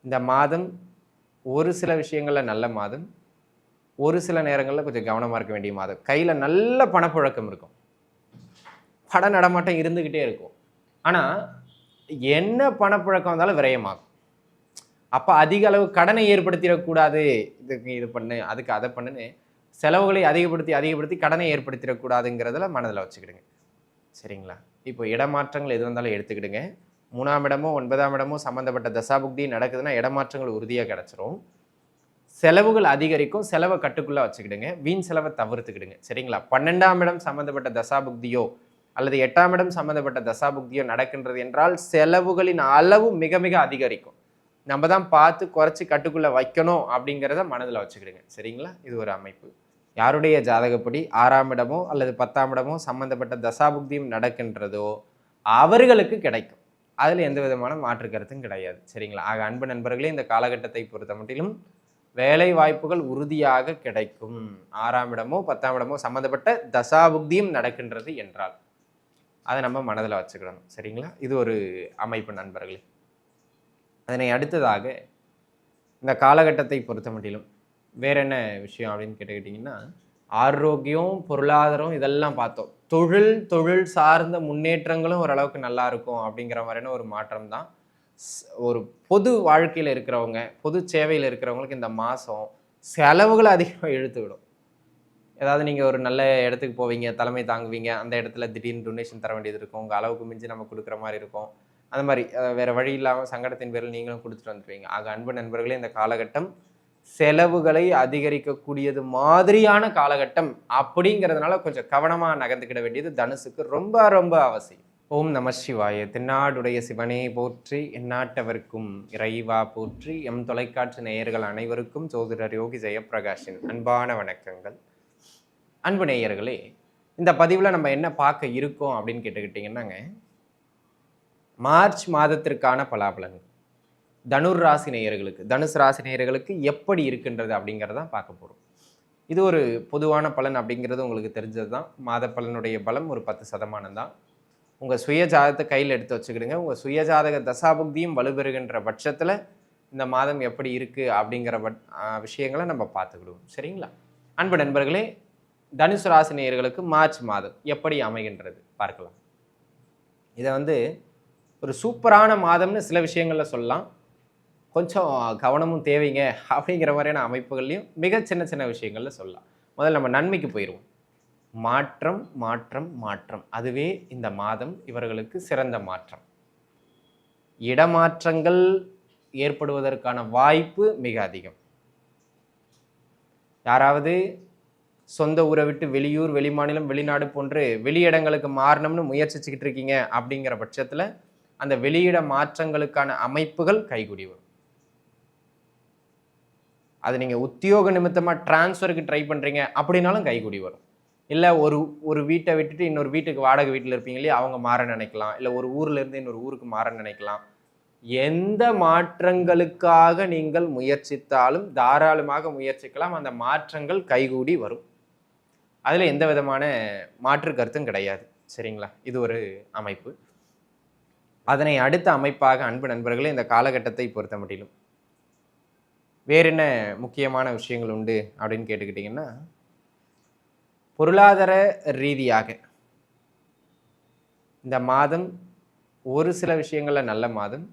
இந்த மாதம் ஒரு சில விஷயங்கள்ல நல்ல மாதம். ஒரு சில நேரங்கள்ல கொஞ்சம் கவனமா இருக்க வேண்டிய மாதம். கையில நல்ல பணப்புழக்கம் இருக்கும். பண நடமாட்டம் இருந்துகிட்டே இருக்கும். ஆனா, என்ன பணப்புழக்கம் வந்தாலும் விரயமாகும். அப்ப அதிக அளவு கடனை ஏற்படுத்திறக்கூடாது. இதுக்கு இது பண்ணு, அதுக்கு அத பண்ணுன்னு செலவுகளை அதிகப்படுத்தி கடனை ஏற்படுத்திறக்கூடாதுங்கிறதுல மனதில வச்சுக்கிடுங்க. சரிங்களா? இப்போ இடமாற்றங்கள் எது வந்தாலும் எடுத்துக்கிடுங்க. 3ஆம் இடமோ, 9ஆம் இடமோ சம்மந்தப்பட்ட தசாபுக்தி நடக்குதுன்னா, இடமாற்றங்கள் உறுதியா கிடைச்சிரும். செலவுகள் அதிகரிக்கும். செலவ கட்டுக்குள்ள வச்சுக்கிடுங்க. வீண் செலவ தவிர்த்துக்கிடுங்க. சரிங்களா? 12ஆம் இடம் சம்மந்தப்பட்ட தசாபுக்தியோ, அல்லது 8ஆம் இடம் சம்மந்தப்பட்ட தசாபுக்தியோ நடக்கின்றது என்றால், செலவுகளின் அளவு மிக மிக அதிகரிக்கும். நம்ம தான் பார்த்து குறைச்சு கட்டுக்குள்ள வைக்கணும் அப்படிங்கிறத மனதில வச்சுக்கிடுங்க. சரிங்களா? இது ஒரு அமைப்பு. யாருடைய ஜாதகப்படி 6ஆம் இடமோ அல்லது 10ஆம் இடமோ சம்பந்தப்பட்ட தசாபுக்தியும் நடக்கின்றதோ, அவர்களுக்கு கிடைக்கும். அதில எந்த விதமான மாற்று கருத்தும் கிடையாது. சரிங்களா? ஆக அன்பு நண்பர்களே, இந்த காலகட்டத்தை பொறுத்தமட்டிலும் வேலை வாய்ப்புகள் உறுதியாக கிடைக்கும். 6ஆம் இடமோ 10ஆம் இடமோ சம்பந்தப்பட்ட தசாபுக்தியும் நடக்கின்றது என்றால், அதை நம்ம மனதில் வச்சுக்கிடணும். சரிங்களா? இது ஒரு அமைப்பு நண்பர்களே. அதனை அடுத்ததாக இந்த காலகட்டத்தை பொறுத்தமட்டிலும் வேற என்ன விஷயம் அப்படின்னு கேட்டுக்கிட்டிங்கன்னா, ஆரோக்கியம், பொருளாதாரம் இதெல்லாம் பார்த்தோம். தொழில் சார்ந்த முன்னேற்றங்களும் ஓரளவுக்கு நல்லா இருக்கும் அப்படிங்கிற மாதிரியான ஒரு மாற்றம் தான். ஒரு பொது வாழ்க்கையில இருக்கிறவங்க, பொது சேவையில இருக்கிறவங்களுக்கு இந்த மாசம் செலவுகள அதிகமா இழுத்து விடும். ஏதாவது நீங்க ஒரு நல்ல இடத்துக்கு போவீங்க, தலைமை தாங்குவீங்க. அந்த இடத்துல திடீர்னு டொனேஷன் தர வேண்டியது இருக்கும். உங்க அளவுக்கு மிஞ்சி நம்ம குடுக்குற மாரி இருக்கும். அந்த மாரி வேற வழி இல்லாம சங்கடத்தின் பேரில் நீங்களும் குடுத்துட்டு வந்துருவீங்க. ஆக அன்பு நண்பர்களே, இந்த காலகட்டம் செலவுகளை அதிகரிக்கக்கூடியது மாதிரியான காலகட்டம் அப்படிங்கிறதுனால கொஞ்சம் கவனமா நகர்ந்துக்கிட வேண்டியது தனுசுக்கு ரொம்ப ரொம்ப அவசியம். ஓம் நம சிவாய. தென்னாடுடைய சிவனே போற்றி, எந்நாட்டவர்க்கும் இறைவா போற்றி. எம் தொலைக்காட்சி நேயர்கள் அனைவருக்கும் ஜோதிடர் யோகி ஜெயப்பிரகாஷின் அன்பான வணக்கங்கள். அன்பு நேயர்களே, இந்த பதிவில் நம்ம என்ன பார்க்க இருக்கோம் அப்படின்னு கேட்டுக்கிட்டிங்கன்னாங்க, மார்ச் மாதத்திற்கான பலாபலன்கள் தனுர் ராசி நேயர்களுக்கு, தனுசு ராசி நேயர்களுக்கு எப்படி இருக்கின்றது அப்படிங்கிறதான் பார்க்க போகிறோம். இது ஒரு பொதுவான பலன் அப்படிங்கிறது உங்களுக்கு தெரிஞ்சது தான். மாத பலனுடைய பலம் ஒரு 10% தான். உங்கள் சுய ஜாதகத்தை கையில் எடுத்து வச்சுக்கிடுங்க. உங்கள் சுய ஜாதக தசாபுக்தியும் வலுப்பெறுகின்ற பட்சத்தில் இந்த மாதம் எப்படி இருக்குது அப்படிங்கிற விஷயங்களை நம்ம பார்த்துக்கிடுவோம். சரிங்களா? அன்பு நண்பர்களே, தனுசு ராசி நேயர்களுக்கு மார்ச் மாதம் எப்படி அமைகின்றது பார்க்கலாம். இதை ஒரு சூப்பரான மாதம்னு சில விஷயங்களில் சொல்லலாம். கொஞ்சம் கவனமும் தேவைங்க அப்படிங்கிற மாதிரியான அமைப்புகள்லையும் மிக சின்ன சின்ன விஷயங்கள்ல சொல்லலாம். முதல்ல நம்ம நன்மைக்கு போயிடுவோம். மாற்றம் மாற்றம் மாற்றம், அதுவே இந்த மாதம் இவர்களுக்கு சிறந்த மாற்றம். இடமாற்றங்கள் ஏற்படுவதற்கான வாய்ப்பு மிக அதிகம். யாராவது சொந்த ஊரை விட்டு வெளியூர், வெளிமாநிலம், வெளிநாடு போன்று வெளியிடங்களுக்கு மாறணும்னு முயற்சிச்சுக்கிட்டு இருக்கீங்க அப்படிங்கிற பட்சத்தில் அந்த வெளியிட மாற்றங்களுக்கான அமைப்புகள் கைகூடி வரும். அது நீங்கள் உத்தியோக நிமித்தமாக டிரான்ஸ்ஃபருக்கு ட்ரை பண்ணுறீங்க அப்படின்னாலும் கைகூடி வரும். இல்லை ஒரு வீட்டை விட்டுட்டு இன்னொரு வீட்டுக்கு வாடகை வீட்டில் இருப்பீங்க இல்லையா, அவங்க மாற நினைக்கலாம். இல்லை ஒரு ஊர்லேருந்து இன்னொரு ஊருக்கு மாற நினைக்கலாம். எந்த மாற்றங்களுக்காக நீங்கள் முயற்சித்தாலும் தாராளமாக முயற்சிக்கலாம். அந்த மாற்றங்கள் கைகூடி வரும். அதில் எந்த விதமான மாற்று கருத்தும் கிடையாது. சரிங்களா? இது ஒரு அமைப்பு. அதனை அடுத்த அமைப்பாக அன்பு நண்பர்களே, இந்த காலகட்டத்தை பொறுத்த மட்டிலும் வேற என்ன முக்கியமான விஷயங்கள் உண்டு அப்படின்னு கேட்டுக்கிட்டிங்கன்னா, பொருளாதார ரீதியாக இந்த மாதம் ஒரு சில விஷயங்கள்ல நல்ல மாதம்,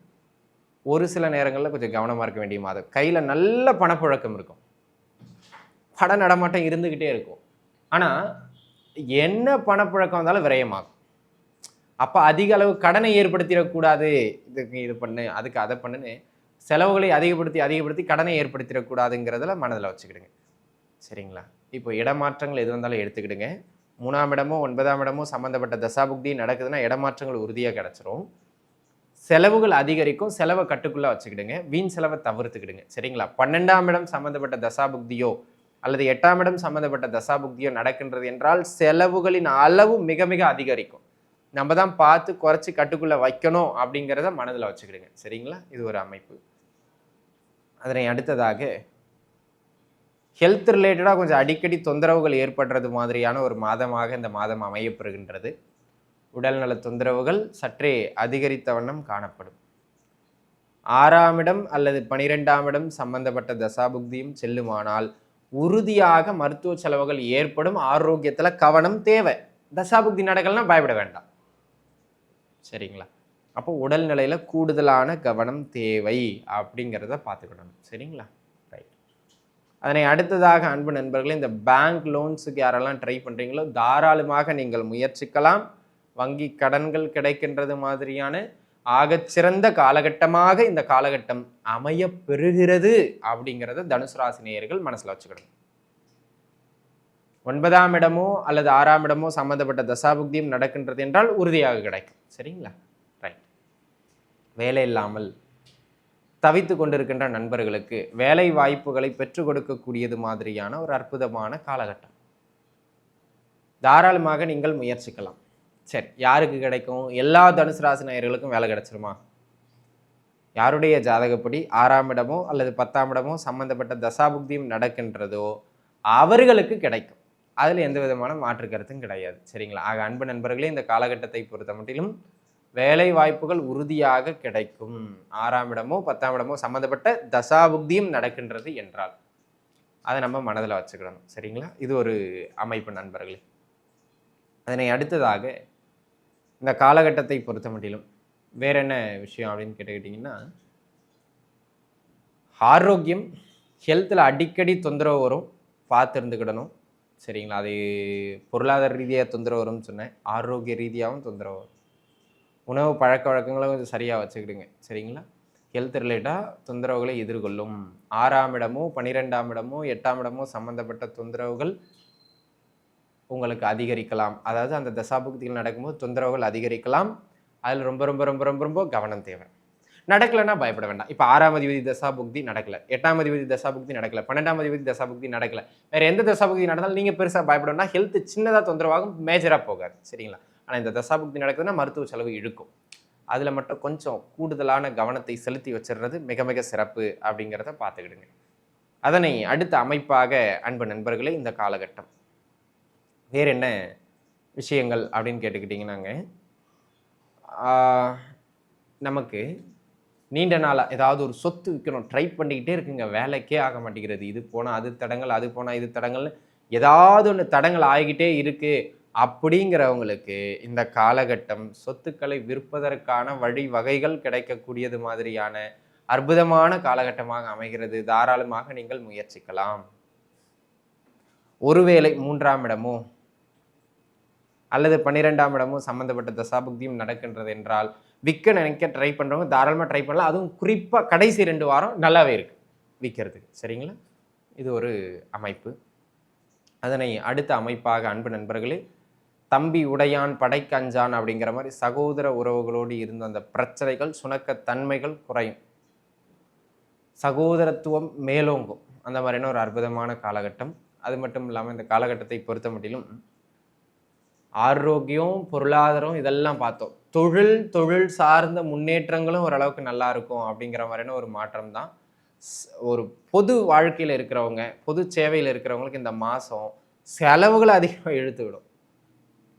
ஒரு சில நேரங்களில் கொஞ்சம் கவனமாக இருக்க வேண்டிய மாதம். கையில் நல்ல பணப்புழக்கம் இருக்கும். பண நடமாட்டம் இருந்துக்கிட்டே இருக்கும். ஆனால் என்ன பணப்புழக்கம் வந்தாலும் விரயமாகும். அப்போ அதிக அளவு கடனை ஏற்படுத்திடக்கூடாது. இதுக்கு இது பண்ணு, அதுக்கு அதை பண்ணுன்னு செலவுகளை அதிகப்படுத்தி கடனை ஏற்படுத்திடக்கூடாதுங்கிறதுல மனதில் வச்சுக்கிடுங்க. சரிங்களா? இப்போ இடமாற்றங்கள் எது வந்தாலும் எடுத்துக்கிடுங்க. 3ஆம் இடமோ 9ஆம் இடமோ சம்மந்தப்பட்ட தசாபுக்தி நடக்குதுன்னா இடமாற்றங்கள் உறுதியாக கிடைச்சிரும். செலவுகள் அதிகரிக்கும். செலவை கட்டுக்குள்ளே வச்சுக்கிடுங்க. வீண் செலவை தவிர்த்துக்கிடுங்க. சரிங்களா? 12ஆம் இடம் சம்மந்தப்பட்ட தசாபுக்தியோ அல்லது 8ஆம் இடம் சம்மந்தப்பட்ட தசாபுக்தியோ நடக்கின்றது என்றால், செலவுகளின் அளவு மிக மிக அதிகரிக்கும். நம்ம தான் பார்த்து குறைச்சி கட்டுக்குள்ளே வைக்கணும் அப்படிங்கிறத மனதில் வச்சுக்கிடுங்க. சரிங்களா? இது ஒரு அமைப்பு. அதனை அடுத்ததாக ஹெல்த் ரிலேட்டடாக கொஞ்சம் அடிக்கடி தொந்தரவுகள் ஏற்படுறது மாதிரியான ஒரு மாதமாக இந்த மாதம் அமையப்பெறுகின்றது. உடல்நல தொந்தரவுகள் சற்றே அதிகரித்த வண்ணம் காணப்படும். 6ஆம் இடம் அல்லது 12ஆம் இடம் சம்பந்தப்பட்ட தசாபுக்தியும் செல்லுமானால் உறுதியாக மருத்துவ செலவுகள் ஏற்படும். ஆரோக்கியத்துல கவனம் தேவை. தசாபுக்தி நடக்கலன்னா பயப்பட வேண்டாம். சரிங்களா? அப்போ உடல்நிலையில கூடுதலான கவனம் தேவை அப்படிங்கிறத பார்த்துக்கணும். சரிங்களா? ரைட். அதனை அடுத்ததாக அன்பு நண்பர்களே, இந்த பேங்க் லோன்ஸுக்கு யாரெல்லாம் ட்ரை பண்றீங்களோ தாராளமாக நீங்கள் முயற்சிக்கலாம். வங்கி கடன்கள் கிடைக்கின்றது மாதிரியான ஆகச்சிறந்த காலகட்டமாக இந்த காலகட்டம் அமைய பெறுகிறது அப்படிங்கிறத தனுசு ராசி நேயர்கள் மனசுல வச்சுக்கணும். 9ஆம் இடமோ அல்லது 6ஆம் இடமோ சம்பந்தப்பட்ட தசாபுக்தியும் நடக்கின்றது என்றால் உறுதியாக கிடைக்கும். சரிங்களா? ரைட். வேலை இல்லாமல் தவித்து கொண்டிருக்கின்ற நண்பர்களுக்கு வேலை வாய்ப்புகளை பெற்றுக் கொடுக்கக்கூடியது மாதிரியான ஒரு அற்புதமான காலகட்டம். தாராளமாக நீங்கள் முயற்சிக்கலாம். சரி, யாருக்கு கிடைக்கும்? எல்லா தனுசு ராசி நேயர்களுக்கும் வேலை கிடைச்சிருமா? யாருடைய ஜாதகப்படி 6ஆம் இடமோ அல்லது 10ஆம் இடமோ சம்பந்தப்பட்ட தசாபுக்தியும் நடக்கின்றதோ அவர்களுக்கு கிடைக்கும். அதில் எந்த விதமான மாற்று கருத்தும் கிடையாது. சரிங்களா? ஆக அன்பு நண்பர்களே, இந்த காலகட்டத்தை பொறுத்த மட்டிலும் வேலை வாய்ப்புகள் உறுதியாக கிடைக்கும். 6ஆம் இடமோ 10ஆம் இடமோ சம்பந்தப்பட்ட தசாபுக்தியும் நடக்கின்றது என்றால் அதை நம்ம மனதில் வச்சுக்கிடணும். சரிங்களா? இது ஒரு அமைப்பு நண்பர்களே. அதனை அடுத்ததாக இந்த காலகட்டத்தை பொறுத்த மட்டிலும் வேற என்ன விஷயம் அப்படின்னு கேட்டுக்கிட்டிங்கன்னா, ஆரோக்கியம் ஹெல்த்தில் அடிக்கடி தொந்தரவு வரும், பார்த்து இருந்துக்கிடணும். சரிங்களா? அது பொருளாதார ரீதியாக தொந்தரவு வரும்னு சொன்னேன், ஆரோக்கிய ரீதியாகவும் தொந்தரவு வரும். உணவு பழக்க வழக்கங்களை கொஞ்சம் சரியாக வச்சுக்கிடுங்க. சரிங்களா? ஹெல்த் ரிலேட்டாக தொந்தரவுகளை எதிர்கொள்ளும். 6ஆம் இடமோ 12ஆம் இடமோ 8ஆம் இடமோ சம்பந்தப்பட்ட தொந்தரவுகள் உங்களுக்கு அதிகரிக்கலாம். அதாவது அந்த தசாபுக்திகள் நடக்கும்போது தொந்தரவுகள் அதிகரிக்கலாம். அதில் ரொம்ப ரொம்ப ரொம்ப ரொம்ப ரொம்ப கவனம் தேவை. நடக்கலைன்னா பயப்பட வேண்டாம். இப்போ 6ஆம் அதிபதி தசாபுக்தி நடக்கலை, 8ஆம் அதிபதி தசாபுக்தி நடக்கலை, 12ஆம் அதிபதி தசாபுக்தி நடக்கலை, வேற எந்த தசாபுக்தி நடந்தாலும் நீங்கள் பெருசாக பயப்படணும்னா ஹெல்த் சின்னதாக தொந்தரவாகும், மேஜராக போகாது. சரிங்களா? ஆனால் இந்த தசாபுக்தி நடக்குதுன்னா மருத்துவ செலவு இழுக்கும். அதில் மட்டும் கொஞ்சம் கூடுதலான கவனத்தை செலுத்தி வச்சிடுறது மிக மிக சிறப்பு அப்படிங்கிறத பார்த்துக்கிடுங்க. அதனை அடுத்த அமைப்பாக அன்பு நண்பர்களே, இந்த காலகட்டம் வேறு என்ன விஷயங்கள் அப்படின்னு கேட்டுக்கிட்டிங்கன்னாங்க, நமக்கு நீண்ட நாளாக ஏதாவது ஒரு சொத்து விற்கணும் ட்ரை பண்ணிக்கிட்டே இருக்குங்க, வேலைக்கே ஆக மாட்டேங்கிறது. இது போனால் அது தடங்கள், அது போனால் இது தடங்கள்னு ஏதாவது ஒன்று தடங்கள் ஆகிக்கிட்டே இருக்குது அப்படிங்கிறவங்களுக்கு இந்த காலகட்டம் சொத்துக்களை விற்பதற்கான வழிவகைகள் கிடைக்கக்கூடியது மாதிரியான அற்புதமான காலகட்டமாக அமைகிறது. தாராளமாக நீங்கள் முயற்சிக்கலாம். ஒருவேளை 3ஆம் இடமோ அல்லது 12ஆம் இடமோ சம்பந்தப்பட்ட தசாபுக்தியும் நடக்கின்றது என்றால் விற்க நினைக்க ட்ரை பண்ணுறவங்க தாராளமாக ட்ரை பண்ணலாம். அதுவும் குறிப்பாக கடைசி 2 வாரம் நல்லாவே இருக்கு விற்கிறதுக்கு. சரிங்களா? இது ஒரு அமைப்பு. அதனை அடுத்த அமைப்பாக அன்பு நண்பர்களே, தம்பி உடையான் படைக்கு அஞ்சான் அப்படிங்கிற மாதிரி சகோதர உறவுகளோடு இருந்த அந்த பிரச்சனைகள், சுணக்க தன்மைகள் குறையும், சகோதரத்துவம் மேலோங்கும். அந்த மாதிரியான ஒரு அற்புதமான காலகட்டம். அது மட்டும் இல்லாமல் இந்த காலகட்டத்தை பொறுத்த மட்டிலும் ஆரோக்கியம், பொருளாதாரம் இதெல்லாம் பார்த்தோம். தொழில் சார்ந்த முன்னேற்றங்களும் ஓரளவுக்கு நல்லா இருக்கும் அப்படிங்கிற மாதிரியான ஒரு மாற்றம் தான். ஒரு பொது வாழ்க்கையில் இருக்கிறவங்க, பொது சேவையில் இருக்கிறவங்களுக்கு இந்த மாதம் செலவுகளை அதிகமாக இழுத்துவிடும்.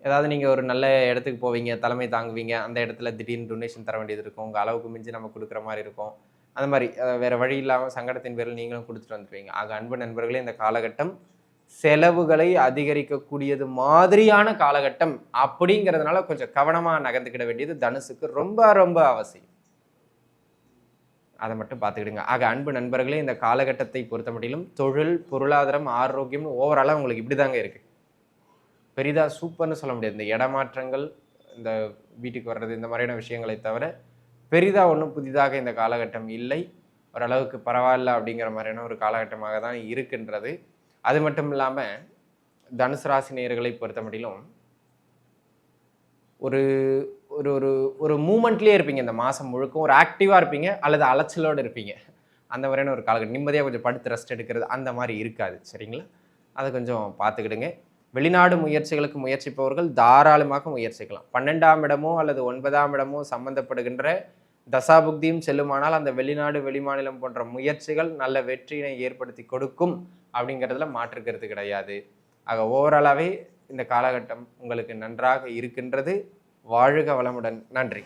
ஏதாவது நீங்கள் ஒரு நல்ல இடத்துக்கு போவீங்க, தலைமை தாங்குவீங்க, அந்த இடத்துல திடீர்னு டொனேஷன் தர வேண்டியது இருக்கும், உங்கள் அளவுக்கு மிஞ்சி நம்ம கொடுக்குற மாதிரி இருக்கும். அந்த மாதிரி வேறு வழி இல்லாமல் சங்கடத்தின் பேரில் நீங்களும் கொடுத்துட்டு வந்துடுவீங்க. ஆக அன்பு நண்பர்களே, இந்த காலகட்டம் செலவுகளை அதிகரிக்கக்கூடியது மாதிரியான காலகட்டம் அப்படிங்கிறதுனால கொஞ்சம் கவனமாக நகர்ந்துக்கிட வேண்டியது தனுசுக்கு ரொம்ப ரொம்ப அவசியம். அதை மட்டும் பார்த்துக்கிடுங்க. ஆக அன்பு நண்பர்களே, இந்த காலகட்டத்தை பொறுத்த மட்டிலும் தொழில், பொருளாதாரம், ஆரோக்கியம்னு ஓவராலாக உங்களுக்கு இப்படி தாங்க இருக்குது. பெரிதாக சூப்பர்னு சொல்ல முடியாது. இந்த இடமாற்றங்கள், இந்த வீட்டுக்கு வர்றது, இந்த மாதிரியான விஷயங்களை தவிர பெரிதாக ஒன்றும் புதிதாக இந்த காலகட்டம் இல்லை. ஓரளவுக்கு பரவாயில்ல அப்படிங்கிற மாதிரியான ஒரு காலகட்டமாக தான் இருக்கின்றது. அது மட்டும் இல்லாமல் தனுசு ராசி நேயர்களை பொறுத்த மட்டிலும் ஒரு ஒரு ஒரு ஒரு மூமெண்ட்லேயே இருப்பீங்க. இந்த மாதம் முழுக்க ஒரு ஆக்டிவாக இருப்பீங்க அல்லது அலைச்சலோடு இருப்பீங்க. அந்த மாதிரியான ஒரு காலகட்டம். நிம்மதியாக கொஞ்சம் படுத்து ரெஸ்ட் எடுக்கிறது அந்த மாதிரி இருக்காது. சரிங்களா? அதை கொஞ்சம் பார்த்துக்கிடுங்க. வெளிநாடு முயற்சிகளுக்கு முயற்சிப்பவர்கள் தாராளமாக முயற்சிக்கலாம். 12ஆம் இடமோ அல்லது 9ஆம் இடமோ சம்பந்தப்படுகின்ற தசாபுக்தியும் செல்லுமானால் அந்த வெளிநாடு, வெளிமாநிலம் போன்ற முயற்சிகள் நல்ல வெற்றியினை ஏற்படுத்தி கொடுக்கும் அப்படிங்கிறதுல மாற்றுக்கிறது கிடையாது. ஆக ஓவராலாகவே இந்த காலகட்டம் உங்களுக்கு நன்றாக இருக்கின்றது. வாழ்க வளமுடன். நன்றி.